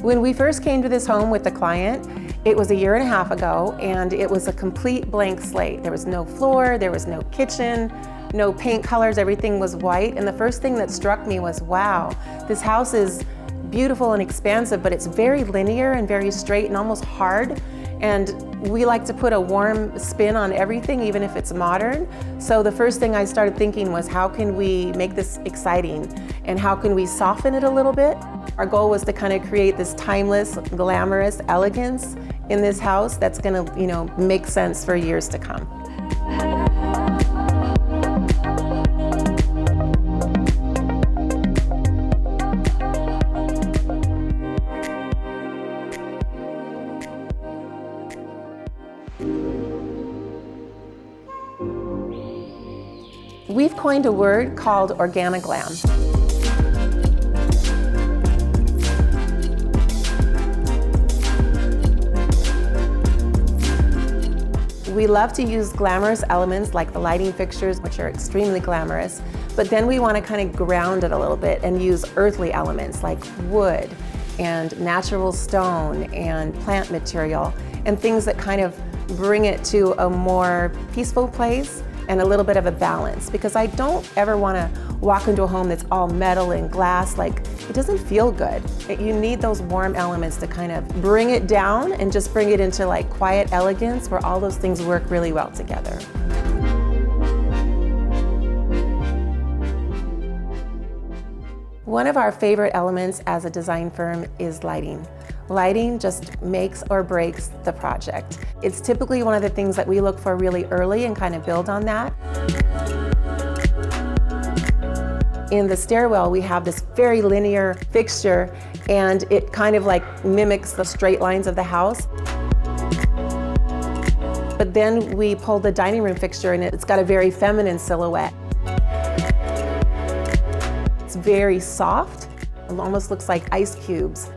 When we first came to this home with the client, it was 1.5 years ago, and it was a complete blank slate. There was no floor, there was no kitchen, no paint colors, everything was white. And the first thing that struck me was, wow, this house is beautiful and expansive, but it's very linear and very straight and almost hard. And we like to put a warm spin on everything, even if it's modern. So the first thing I started thinking was, how can we make this exciting? And how can we soften it a little bit? Our goal was to kind of create this timeless, glamorous elegance in this house that's gonna, make sense for years to come. We've coined a word called Organiglam. We love to use glamorous elements like the lighting fixtures, which are extremely glamorous, but then we want to kind of ground it a little bit and use earthly elements like wood and natural stone and plant material and things that kind of bring it to a more peaceful place and a little bit of a balance, because I don't ever want to walk into a home that's all metal and glass. Like, it doesn't feel good. You need those warm elements to kind of bring it down and just bring it into like quiet elegance where all those things work really well together. One of our favorite elements as a design firm is lighting. Lighting just makes or breaks the project. It's typically one of the things that we look for really early and kind of build on that. In the stairwell, we have this very linear fixture, and it kind of like mimics the straight lines of the house. But then we pull the dining room fixture, and it's got a very feminine silhouette. It's very soft. It almost looks like ice cubes.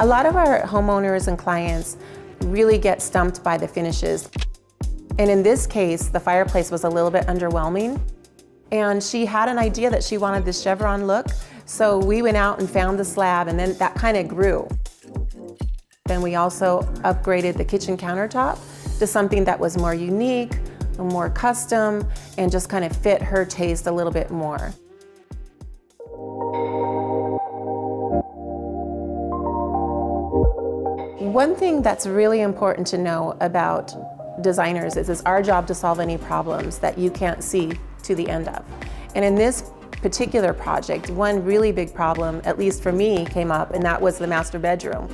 A lot of our homeowners and clients really get stumped by the finishes. And in this case, the fireplace was a little bit underwhelming. And she had an idea that she wanted this chevron look. So we went out and found the slab, and then that kind of grew. Then we also upgraded the kitchen countertop to something that was more unique, more custom, and just kind of fit her taste a little bit more. One thing that's really important to know about designers is it's our job to solve any problems that you can't see to the end of. And in this particular project, one really big problem, at least for me, came up, and that was the master bedroom.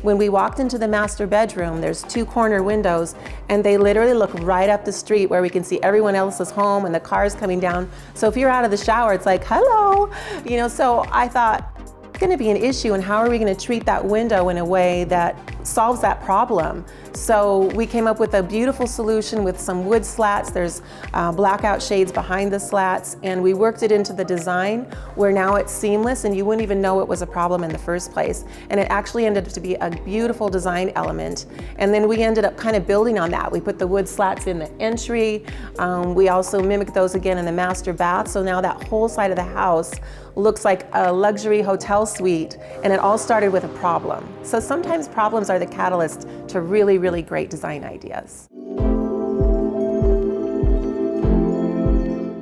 When we walked into the master bedroom, there's 2 corner windows, and they literally look right up the street where we can see everyone else's home and the cars coming down. So if you're out of the shower, it's like, hello, so I thought, it's gonna be an issue, and how are we gonna treat that window in a way that solves that problem? So we came up with a beautiful solution with some wood slats. There's blackout shades behind the slats, and we worked it into the design where now it's seamless and you wouldn't even know it was a problem in the first place. And it actually ended up to be a beautiful design element. And then we ended up kind of building on that. We put the wood slats in the entry. We also mimicked those again in the master bath. So now that whole side of the house looks like a luxury hotel suite, and it all started with a problem. So sometimes problems are the catalyst to really, really great design ideas.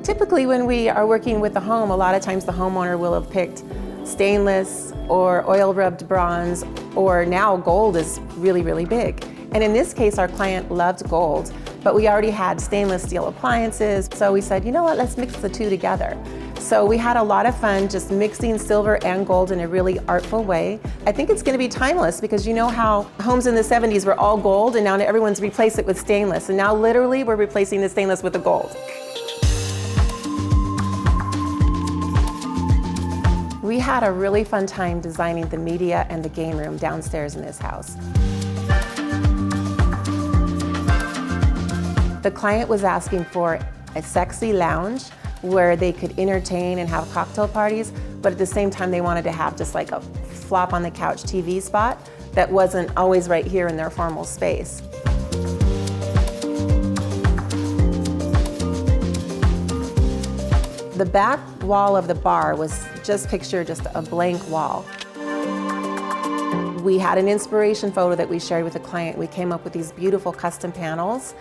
Typically when we are working with the home, a lot of times the homeowner will have picked stainless or oil rubbed bronze, or now gold is really, really big. And in this case, our client loved gold, but we already had stainless steel appliances. So we said, you know what, let's mix the two together. So we had a lot of fun just mixing silver and gold in a really artful way. I think it's gonna be timeless, because you know how homes in the 70s were all gold, and now everyone's replaced it with stainless. And now literally we're replacing the stainless with the gold. We had a really fun time designing the media and the game room downstairs in this house. The client was asking for a sexy lounge where they could entertain and have cocktail parties, but at the same time they wanted to have just like a flop on the couch TV spot that wasn't always right here in their formal space. The back wall of the bar was just a blank wall. We had an inspiration photo that we shared with the client. We came up with these beautiful custom panels.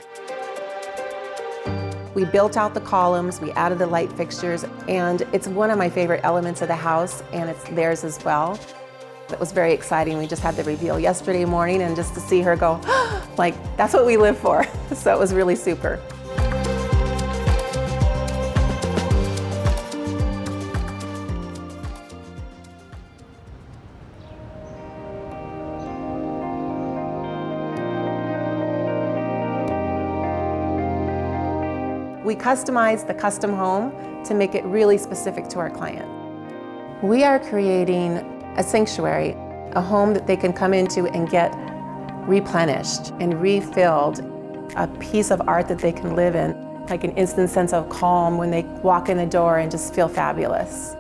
We built out the columns, we added the light fixtures, and it's one of my favorite elements of the house, and it's theirs as well. It was very exciting. We just had the reveal yesterday morning, and just to see her go, like, that's what we live for. So it was really super. We customized the custom home to make it really specific to our client. We are creating a sanctuary, a home that they can come into and get replenished and refilled, a piece of art that they can live in, like an instant sense of calm when they walk in the door and just feel fabulous.